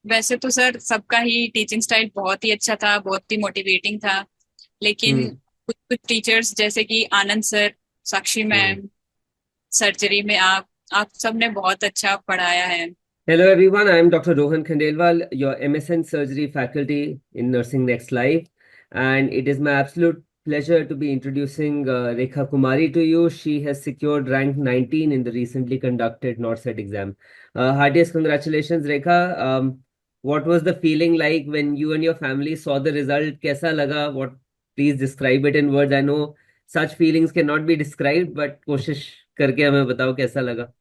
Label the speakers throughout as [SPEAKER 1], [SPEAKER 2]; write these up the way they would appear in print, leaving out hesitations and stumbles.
[SPEAKER 1] वैसे तो सर सबका ही टीचिंग स्टाइल बहुत ही अच्छा था, बहुत ही मोटिवेटिंग था। लेकिन
[SPEAKER 2] हम्म।
[SPEAKER 1] कुछ कुछ टीचर्स जैसे कि आनंद सर, साक्षी
[SPEAKER 2] हम्म।
[SPEAKER 1] मैम, सर्जरी में आप सबने बहुत अच्छा पढ़ाया है।
[SPEAKER 2] Hello everyone, I am Dr. Rohan Khandelwal, your MSN Surgery faculty in Nursing Next Life, and it is my absolute pleasure to be introducing Rekha Kumari to you. She has secured rank 19 in the recently conducted NORCET exam. Heartiest congratulations, Rekha. What was the feeling like when you and your family saw the result? कैसा लगा? What? Please describe it in words. I know such feelings cannot be described, but कोशिश करके हमें बताओ कैसा लगा?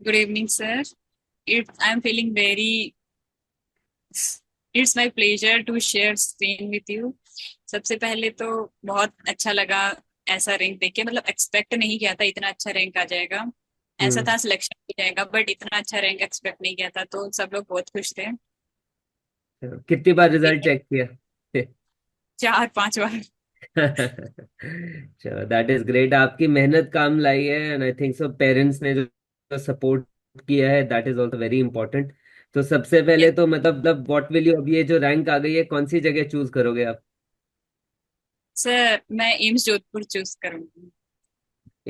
[SPEAKER 1] Good evening sir. I am feeling very, it's my pleasure to share screen with you. सबसे पहले तो बहुत अच्छा लगा ऐसा रैंक देख के, मतलब एक्सपेक्ट नहीं किया था इतना अच्छा रैंक आ जाएगा। ऐसा
[SPEAKER 2] हम्म।
[SPEAKER 1] था सिलेक्शन हो जाएगा, बट इतना अच्छा रैंक एक्सपेक्ट नहीं किया था, तो सब लोग बहुत खुश थे।
[SPEAKER 2] कितनी बार रिजल्ट चेक किया?
[SPEAKER 1] 4-5 बार।
[SPEAKER 2] चलो दैट इज ग्रेट, आपकी मेहनत काम लाई है and I think so parents ने जो सपोर्ट किया है that is also very important. तो सबसे पहले
[SPEAKER 1] यस
[SPEAKER 2] तो मतलब व्हाट विल यू, अब ये जो रैंक आ गई है कौन सी जगह चूज करोगे आप?
[SPEAKER 1] सर, मैं एम्स जोधपुर चूज करूंगी।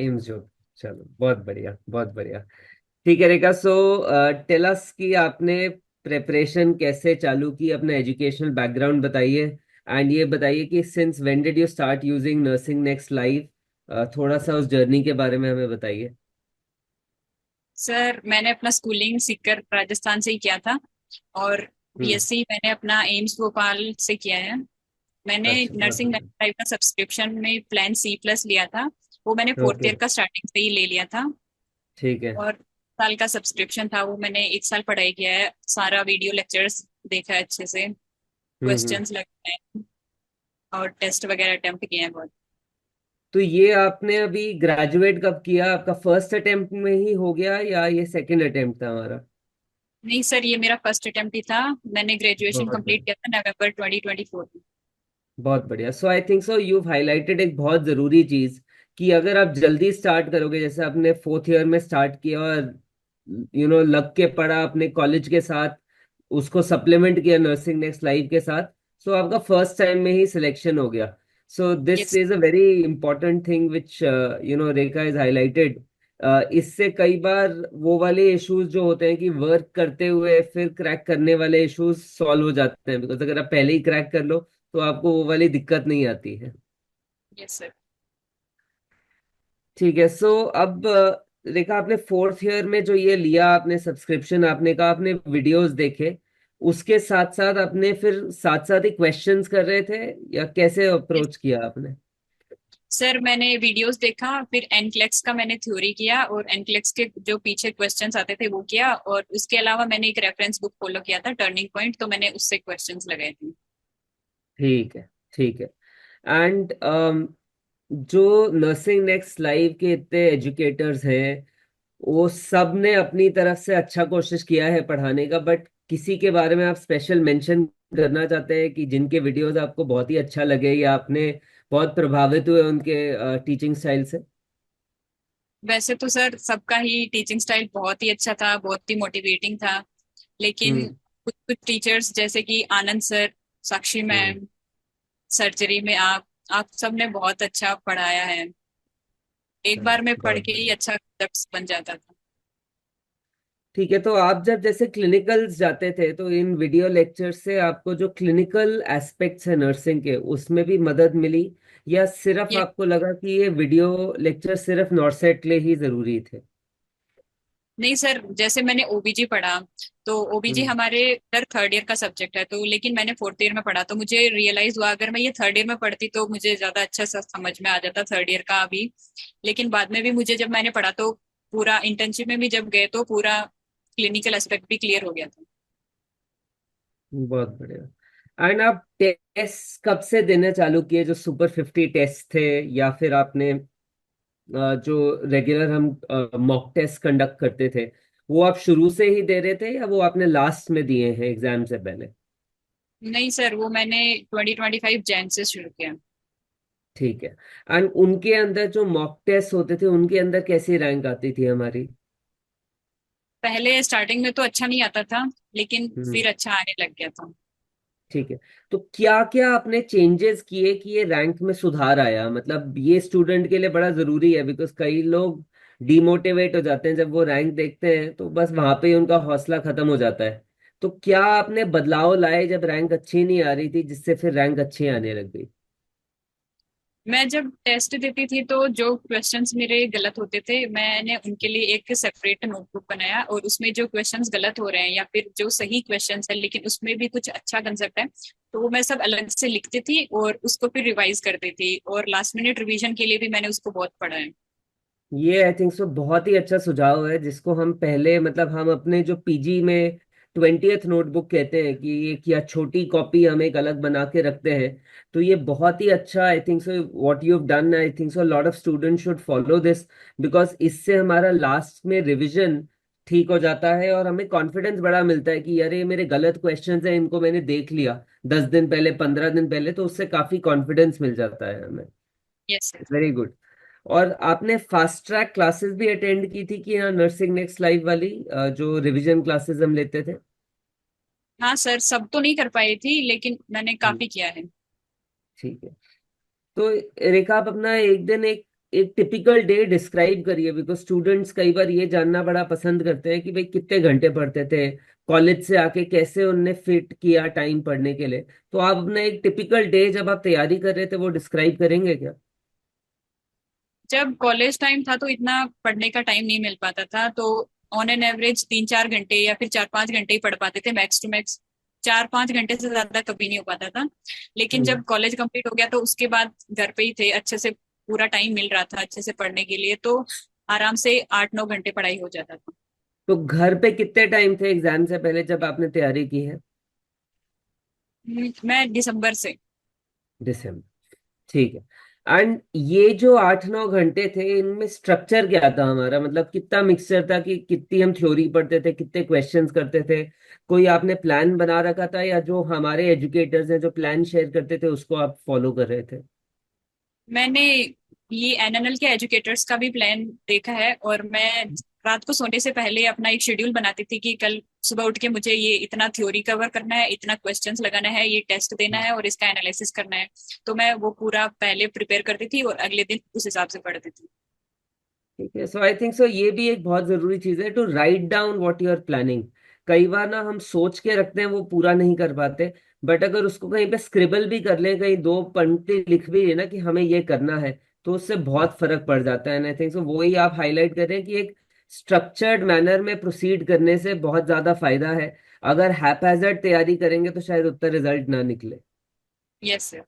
[SPEAKER 2] एम्स जो, चलो बहुत बढ़िया बहुत बढ़िया। ठीक है रेखा, सो टेल अस कि आपने प्रेपरेशन कैसे चालू की, अपना एजुकेशनल बैकग्राउंड बताइए। एंड ये बताइए कि since when did you start using nursing next live, थोड़ा सा उस जर्नी के बारे में हमें बताइए।
[SPEAKER 1] सर, मैंने अपना स्कूलिंग सीकर राजस्थान से ही किया था, और
[SPEAKER 2] हम्म।
[SPEAKER 1] बीएससी मैंने अपना एम्स भोपाल से किया है। मैंने
[SPEAKER 2] अच्छा, बहुत
[SPEAKER 1] नर्सिंग
[SPEAKER 2] बढ़िया।
[SPEAKER 1] टाइप का सब्सक्रिप्शन में प्लान सी प्लस लिया था। वो मैंने फोर्थ
[SPEAKER 2] ओके।
[SPEAKER 1] ईयर का स्टार्टिंग से ही ले लिया था।
[SPEAKER 2] ठीक है।
[SPEAKER 1] और साल का सब्सक्रिप्शन था, वो मैंने एक साल पढ़ाई किया है, सारा वीडियो लेक्चर्स देखा है अच्छे से,
[SPEAKER 2] हम्म।
[SPEAKER 1] क्वेश्चंस लगे हैं और टेस्ट वगैरह अटेम्प्ट किए हैं बहुत।
[SPEAKER 2] तो ये आपने अभी ग्रेजुएट कब किया? आपका फर्स्ट अटेम्प्ट में ही हो गया या ये सेकंड अटेम्प्ट था हमारा?
[SPEAKER 1] नहीं सर, ये मेरा फर्स्ट अटेम्प्ट ही था। मैंने ग्रेजुएशन
[SPEAKER 2] बहुत
[SPEAKER 1] कंप्लीट
[SPEAKER 2] बढ़िया।
[SPEAKER 1] किया था नवंबर 2024 में।
[SPEAKER 2] बहुत बढ़िया, so I think so you highlighted एक बहुत जरूरी चीज कि अगर आप जल्दी स्टार्ट करोगे, जैसे आपने फोर्थ ईयर में स्टार्ट किया और लग के पढ़ा अपने कॉलेज के साथ, उसको सप्लीमेंट किया नर्सिंग नेक्स्ट लाइव के साथ, सो आपका फर्स्ट टाइम में ही सिलेक्शन हो गया। So this
[SPEAKER 1] yes.
[SPEAKER 2] Is a very important thing which Rekha is highlighted. इससे कई बार वो वाले इश्यूज जो होते हैं कि वर्क करते हुए फिर क्रैक करने वाले इश्यूज सॉल्व हो जाते हैं, बिकॉज अगर आप पहले ही क्रैक कर लो तो आपको वो वाली दिक्कत नहीं आती है।
[SPEAKER 1] Yes sir.
[SPEAKER 2] ठीक है, सो अब देखा आपने फोर्थ ईयर में जो ये लिया आपने सब्सक्रिप्शन, आपने कहा आपने वीडियोस देखे, उसके साथ साथ आपने फिर साथ साथ ही क्वेश्चंस कर रहे थे या कैसे अप्रोच किया आपने?
[SPEAKER 1] सर, मैंने वीडियोस देखा, फिर एनक्लेक्स का मैंने थ्योरी किया, और एनक्लेक्स के जो पीछे क्वेश्चंस आते थे वो किया, और उसके अलावा मैंने एक रेफरेंस बुक फॉलो किया था, टर्निंग पॉइंट, तो मैंने उससे क्वेश्चंस लगाए थे।
[SPEAKER 2] ठीक है। ठीक है। एंड जो नर्सिंग नेक्स्ट लाइव के इतने एजुकेटर्स हैं, वो सब ने अपनी तरफ से अच्छा कोशिश किया है पढ़ाने का, बट किसी के बारे में आप स्पेशल मेंशन करना चाहते हैं कि जिनके वीडियोस आपको बहुत ही अच्छा लगे या आपने बहुत प्रभावित हुए उनके टीचिंग स्टाइल से?
[SPEAKER 1] वैसे तो सर सबका ही टीचिंग स्टाइल बहुत ही अच्छा था, बहुत ही मोटिवेटिंग था। लेकिन
[SPEAKER 2] हम्म।
[SPEAKER 1] कुछ कुछ टीचर्स जैसे कि आनंद सर, साक्षी
[SPEAKER 2] हम्म।
[SPEAKER 1] मैम, सर्जरी में आप सबने बहुत अच्छा पढ़ाया है। एक
[SPEAKER 2] चलो
[SPEAKER 1] बार में पढ़
[SPEAKER 2] बहुत
[SPEAKER 1] के ही
[SPEAKER 2] बढ़िया।
[SPEAKER 1] अच्छा कंसेप्ट बन जाता था।
[SPEAKER 2] ठीक है, तो आप जब जैसे क्लिनिकल्स जाते थे तो इन वीडियो लेक्चर से आपको जो क्लिनिकल एस्पेक्ट्स है नर्सिंग के उसमें भी मदद मिली, या सिर्फ
[SPEAKER 1] ये
[SPEAKER 2] आपको लगा कि ये वीडियो लेक्चर सिर्फ नॉर्सेट के लिए ही जरूरी थे?
[SPEAKER 1] नहीं सर, जैसे मैंने ओबीजी पढ़ा, तो ओबीजी
[SPEAKER 2] हम्म।
[SPEAKER 1] हमारे इधर थर्ड ईयर का सब्जेक्ट है, तो लेकिन मैंने फोर्थ ईयर में पढ़ा, तो मुझे रियलाइज हुआ अगर मैं ये थर्ड ईयर में पढ़ती तो मुझे ज्यादा अच्छा सा समझ में आ जाता थर्ड ईयर का अभी। लेकिन बाद में भी मुझे जब मैंने पढ़ा तो पूरा इंटर्नशिप में भी जब गए तो पूरा क्लिनिकल एस्पेक्ट भी क्लियर हो गया था।
[SPEAKER 2] बहुत बढ़िया। एंड आप टेस्ट कब से देने चालू किए, जो सुपर 50 टेस्ट थे, या फिर आपने जो रेगुलर हम मॉक टेस्ट कंडक्ट करते थे वो आप शुरू से ही दे रहे थे या वो आपने लास्ट में दिए हैं एग्जाम से पहले?
[SPEAKER 1] नहीं सर, वो मैंने 2025 जैन से शुरू किया।
[SPEAKER 2] ठीक है। एंड उनके अंदर जो मॉक टेस्ट होते थे उनके अंदर कैसी रैंक आती थी हमारी?
[SPEAKER 1] पहले स्टार्टिंग में तो अच्छा नहीं आता था, लेकिन
[SPEAKER 2] हम्म।
[SPEAKER 1] फिर अच्छा आने लग गया था।
[SPEAKER 2] ठीक है। तो क्या क्या आपने चेंजेस किए कि ये रैंक में सुधार आया? मतलब ये स्टूडेंट के लिए बड़ा जरूरी है, बिकॉज कई लोग डिमोटिवेट हो जाते हैं जब वो रैंक देखते हैं, तो बस वहां पे ही उनका हौसला खत्म हो जाता है। तो क्या आपने बदलाव लाए जब रैंक अच्छी नहीं आ रही थी, जिससे फिर रैंक अच्छी आने लग गई?
[SPEAKER 1] मैं जब टेस्ट देती थी तो जो क्वेश्चंस मेरे गलत होते थे, मैंने उनके लिए एक सेपरेट नोटबुक बनाया, और उसमें जो क्वेश्चंस गलत हो रहे हैं या फिर जो सही क्वेश्चंस है लेकिन उसमें भी कुछ अच्छा कंसेप्ट है, तो वो मैं सब अलग से लिखती थी और उसको फिर रिवाइज करती थी, और लास्ट मिनट रिवीजन के लिए भी मैंने उसको बहुत पढ़ा है।
[SPEAKER 2] ये आई थिंक सो बहुत ही अच्छा सुझाव है, जिसको हम पहले मतलब हम अपने जो पीजी में 20th नोटबुक कहते हैं कि एक या छोटी कॉपी हम एक अलग बना के रखते हैं। तो ये बहुत ही अच्छा, आई think so what you have done, I think so lot of students should follow this, because इससे हमारा लास्ट में रिवीजन ठीक हो जाता है और हमें कॉन्फिडेंस बड़ा मिलता है कि अरे मेरे गलत क्वेश्चंस हैं, इनको मैंने देख लिया 10 दिन पहले, 15 दिन पहले, तो उससे काफी कॉन्फिडेंस मिल जाता है हमें।
[SPEAKER 1] Yes sir.
[SPEAKER 2] Very good. और आपने फास्ट ट्रैक क्लासेस भी अटेंड की थी कि हाँ, नर्सिंग नेक्स्ट लाइव वाली जो रिवीजन क्लासेस हम लेते थे?
[SPEAKER 1] हाँ सर, सब तो नहीं कर पाई थी लेकिन मैंने
[SPEAKER 2] हम्म।
[SPEAKER 1] काफी किया है।
[SPEAKER 2] ठीक है। तो रेखा, आप अपना एक दिन एक एक टिपिकल डे डिस्क्राइब करिए, बिकॉज स्टूडेंट्स कई बार ये जानना बड़ा पसंद करते हैं कि भाई कितने घंटे पढ़ते थे, कॉलेज से आके कैसे उनने फिट किया टाइम पढ़ने के लिए। तो आप अपना एक टिपिकल डे जब आप तैयारी कर रहे थे वो डिस्क्राइब करेंगे क्या?
[SPEAKER 1] जब कॉलेज टाइम था तो इतना पढ़ने का टाइम नहीं मिल पाता था, तो ऑन एन एवरेज 3-4 घंटे या फिर 4-5 घंटे ही पढ़ पाते थे, मैक्स टू मैक्स 4-5 घंटे से ज्यादा कभी नहीं हो पाता था। लेकिन
[SPEAKER 2] हम्म।
[SPEAKER 1] जब कॉलेज कंप्लीट हो गया तो उसके बाद घर पे ही थे, अच्छे से पूरा टाइम मिल रहा था अच्छे से पढ़ने के लिए, तो आराम से 8-9 घंटे पढ़ाई हो जाता था।
[SPEAKER 2] तो घर पे कितने टाइम थे एग्जाम से पहले जब आपने तैयारी की है?
[SPEAKER 1] मैं दिसंबर से।
[SPEAKER 2] दिसंबर। ठीक है। एंड ये जो 8-9 घंटे थे, इनमें स्ट्रक्चर क्या था हमारा? मतलब कितना मिक्सचर था कि कितनी हम थ्योरी पढ़ते थे, कितने क्वेश्चंस करते थे? कोई आपने प्लान बना रखा था, या जो हमारे एजुकेटर्स हैं जो प्लान शेयर करते थे उसको आप फॉलो कर रहे थे?
[SPEAKER 1] मैंने ये एनएनएल के एजुकेटर्स का भी प्लान देखा है, और मैं रात को सोने से पहले अपना एक शेड्यूल बनाती थी कि कल सुबह उठ के मुझे ये इतना थ्योरी कवर करना है, इतना क्वेश्चंस लगाना है, ये टेस्ट देना है और इसका एनालिसिस करना है। तो मैं वो पूरा पहले प्रिपेयर करती थी और अगले दिन उस हिसाब से पढ़ती थी।
[SPEAKER 2] ठीक है। सो आई थिंक सो ये भी एक बहुत जरूरी चीज है, to write down what you are planning. कई बार ना हम सोच के रखते हैं, वो पूरा नहीं कर पाते। बट अगर उसको कहीं पे स्क्रिबल भी कर लें, कहीं दो पंक्ति लिख भी है ना कि हमें ये करना है, तो उससे बहुत फर्क पड़ जाता है। आई थिंक सो वही आप हाईलाइट कर रहे हैं कि एक स्ट्रक्चर्ड मैनर में प्रोसीड करने से बहुत ज्यादा फायदा है। अगर हैपहैजर्ड तैयारी करेंगे तो शायद उतना रिजल्ट ना निकले।
[SPEAKER 1] Yes sir.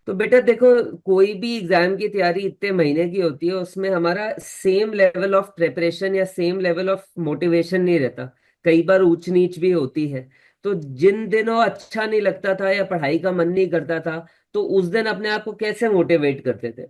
[SPEAKER 2] तो बेटा देखो, कोई भी एग्जाम की तैयारी इतने महीने की होती है, उसमें हमारा सेम लेवल ऑफ प्रिपरेशन या सेम लेवल ऑफ मोटिवेशन नहीं रहता। कई बार ऊंच नीच भी होती है। तो जिन दिनों अच्छा नहीं लगता था या पढ़ाई का मन नहीं करता था, तो उस दिन अपने आप को कैसे मोटिवेट करते थे?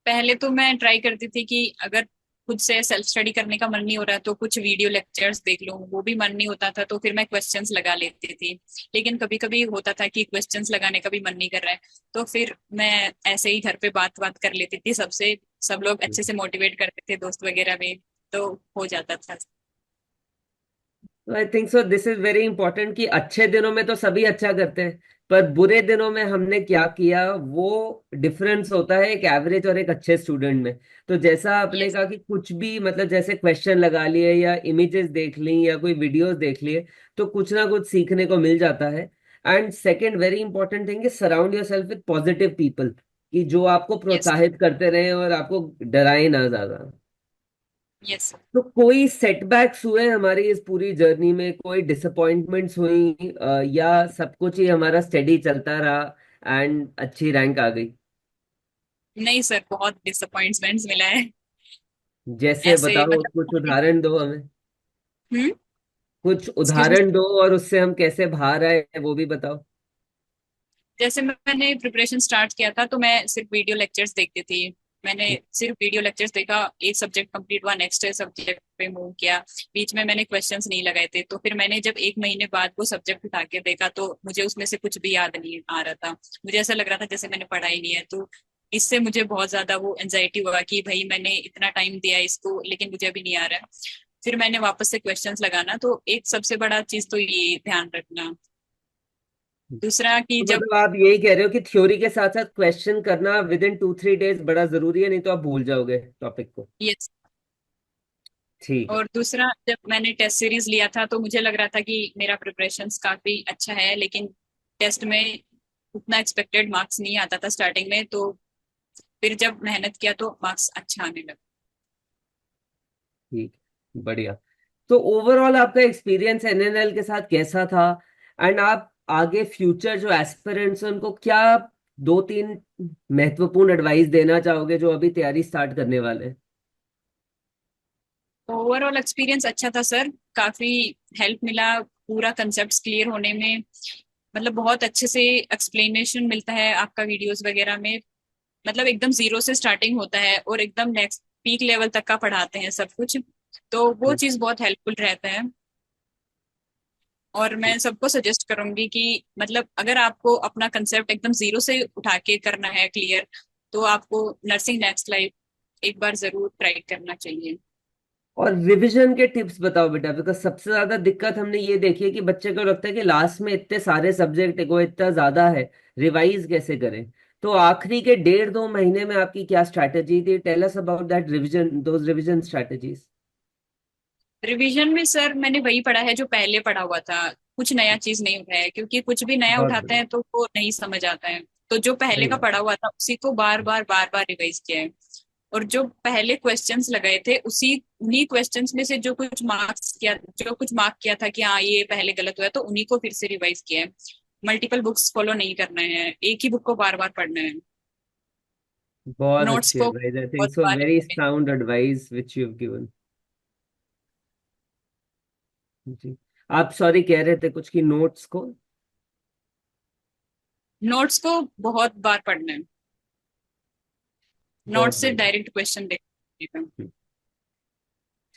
[SPEAKER 1] पहले तो मैं ट्राई करती थी कि अगर खुद से सेल्फ स्टडी करने का मन नहीं हो रहा है तो कुछ वीडियो लेक्चर्स देख लूं, वो भी मन नहीं होता था तो फिर मैं क्वेश्चंस लगा लेती थी। लेकिन कभी कभी होता था कि क्वेश्चंस लगाने का भी मन नहीं कर रहा है, तो फिर मैं ऐसे ही घर पे बात बात कर लेती थी सबसे, सब लोग अच्छे से मोटिवेट करते थे, दोस्त वगैरह भी, तो हो जाता था।
[SPEAKER 2] आई think so this is very important कि अच्छे दिनों में तो सभी अच्छा करते हैं, पर बुरे दिनों में हमने क्या किया वो डिफरेंस होता है एक एवरेज और एक अच्छे स्टूडेंट में। तो जैसा आपने
[SPEAKER 1] यस।
[SPEAKER 2] कहा कि कुछ भी मतलब जैसे क्वेश्चन लगा लिए या इमेजेस देख ली या कोई वीडियोस देख लिए, तो कुछ ना कुछ सीखने को मिल जाता है। And second very important thing is surround your self with positive people, कि जो आपको
[SPEAKER 1] यस।
[SPEAKER 2] प्रोत्साहित करते रहे और आपको डराए ना ज्यादा।
[SPEAKER 1] यस।
[SPEAKER 2] तो कोई सेटबैक्स हुए हमारी इस पूरी जर्नी में, कोई डिसअपॉइंटमेंट्स हुई, या सब कुछ ही हमारा स्टेडी चलता रहा एंड अच्छी रैंक आ गई?
[SPEAKER 1] नहीं सर, बहुत डिसअपॉइंटमेंट्स मिला है।
[SPEAKER 2] जैसे
[SPEAKER 1] ऐसे
[SPEAKER 2] बताओ, कुछ
[SPEAKER 1] मतलब।
[SPEAKER 2] उदाहरण दो हमें।
[SPEAKER 1] हम्म।
[SPEAKER 2] कुछ
[SPEAKER 1] एक्सक्यूज मी।
[SPEAKER 2] उदाहरण दो और उससे हम कैसे बाहर आए वो भी बताओ।
[SPEAKER 1] जैसे मैंने प्रिपरेशन स्टार्ट किया था तो मैं सिर्फ वीडियो लेक्चर्स देखती थी। मैंने सिर्फ वीडियो लेक्चर्स देखा, एक सब्जेक्ट कंप्लीट हुआ, नेक्स्ट सब्जेक्ट पे मूव किया। बीच में मैंने क्वेश्चंस नहीं लगाए थे, तो फिर मैंने जब एक महीने बाद वो सब्जेक्ट उठा के देखा तो मुझे उसमें से कुछ भी याद नहीं आ रहा था। मुझे ऐसा लग रहा था जैसे मैंने पढ़ा ही नहीं है। तो इससे मुझे बहुत ज्यादा वो एंजाइटी हुआ कि भाई मैंने इतना टाइम दिया इसको लेकिन मुझे अभी नहीं आ रहा है। फिर मैंने वापस से क्वेश्चंस लगाना, तो एक सबसे बड़ा चीज तो ये ध्यान रखना। दूसरा कि
[SPEAKER 2] तो
[SPEAKER 1] जब
[SPEAKER 2] मतलब आप यही कह रहे हो कि थ्योरी के साथ साथ क्वेश्चन करना विद इन 2-3 डेज बड़ा जरूरी है, नहीं तो आप भूल जाओगे टॉपिक को।
[SPEAKER 1] ये,
[SPEAKER 2] ठीक है।
[SPEAKER 1] और दूसरा जब मैंने टेस्ट सीरीज लिया था तो मुझे लग रहा था कि मेरा प्रिपरेशंस काफी अच्छा है, लेकिन टेस्ट में उतना एक्सपेक्टेड मार्क्स नहीं आता था स्टार्टिंग में, तो फिर जब मेहनत किया तो मार्क्स अच्छा आने लगा।
[SPEAKER 2] ठीक है, बढ़िया। तो ओवरऑल आपका एक्सपीरियंस एनएनएल के साथ कैसा था? एंड आप आगे फ्यूचर जो एस्पिरेंट्स हैं उनको क्या 2-3 महत्वपूर्ण एडवाइस देना चाहोगे जो अभी तैयारी स्टार्ट करने वाले हैं?
[SPEAKER 1] ओवरऑल एक्सपीरियंस अच्छा था सर, काफी हेल्प मिला पूरा कंसेप्ट क्लियर होने में। मतलब बहुत अच्छे से एक्सप्लेनेशन मिलता है आपका वीडियोस वगैरह में। मतलब एकदम जीरो से स्टार्टिंग होता है और एकदम नेक्स्ट पीक लेवल तक का पढ़ाते हैं सब कुछ, तो वो चीज बहुत हेल्पफुल रहता है। और मैं सबको सजेस्ट करूंगी कि मतलब अगर आपको अपना कंसेप्ट एकदम जीरो से उठा के करना है क्लियर, तो आपको नर्सिंग नेक्स्ट लाइफ एक बार जरूर ट्राई करना चाहिए।
[SPEAKER 2] और रिवीजन के टिप्स बताओ बेटा, बिकॉज सबसे ज्यादा दिक्कत हमने ये देखी है कि बच्चे को लगता है कि लास्ट में इतने सारे सब्जेक्ट को इतना ज्यादा है, रिवाइज कैसे करें? तो आखिरी के 1.5-2 महीने में आपकी क्या स्ट्रैटेजी थी? Tell us about that revision, those revision strategies.
[SPEAKER 1] Revision में सर मैंने वही पढ़ा है जो पहले पढ़ा हुआ था, कुछ नया चीज नहीं उठाया, क्योंकि कुछ भी नया
[SPEAKER 2] बहुत
[SPEAKER 1] उठाते
[SPEAKER 2] बढ़िया।
[SPEAKER 1] हैं तो वो नहीं समझ आता है। तो जो पहले
[SPEAKER 2] सही
[SPEAKER 1] का
[SPEAKER 2] बात।
[SPEAKER 1] पढ़ा हुआ था उसी को बार बार रिवाइज किया है। और जो पहले क्वेश्चंस लगाए थे उसी उन्हीं क्वेश्चंस में से जो कुछ मार्क किया था कि हाँ ये पहले गलत हुआ है, तो उन्हीं को फिर से रिवाइज किया है। मल्टीपल बुक्स फॉलो नहीं करना है, एक ही बुक को बार बार पढ़ना है।
[SPEAKER 2] बहुत
[SPEAKER 1] नोट्स
[SPEAKER 2] अच्छी
[SPEAKER 1] को
[SPEAKER 2] एडवाइस, आई थिंक
[SPEAKER 1] बहुत
[SPEAKER 2] सो,
[SPEAKER 1] बार
[SPEAKER 2] very sound advice which you have given. जी। आप सॉरी कह रहे थे कुछ की नोट्स को।
[SPEAKER 1] नोट्स को बहुत बार पढ़ना है। नोट
[SPEAKER 2] बहुत
[SPEAKER 1] से
[SPEAKER 2] बढ़िया।
[SPEAKER 1] डायरेक्ट क्वेश्चन देखने।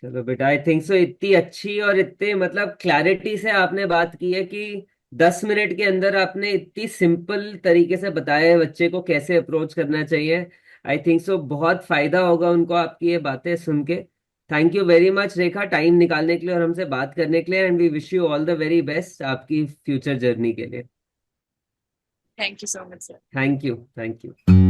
[SPEAKER 2] चलो बेटा, आई थिंक सो इतनी अच्छी और इतने मतलब क्लैरिटी से आपने बात की है कि 10 मिनट के अंदर आपने इतनी सिंपल तरीके से बताया है बच्चे को कैसे अप्रोच करना चाहिए। आई थिंक सो बहुत फायदा होगा उनको आपकी ये बातें सुन के। Thank you very much Rekha, time निकालने के लिए और हमसे बात करने के लिए, and we wish you all the very best आपकी फ्यूचर जर्नी के लिए।
[SPEAKER 1] Thank you so much sir.
[SPEAKER 2] Thank you, thank you.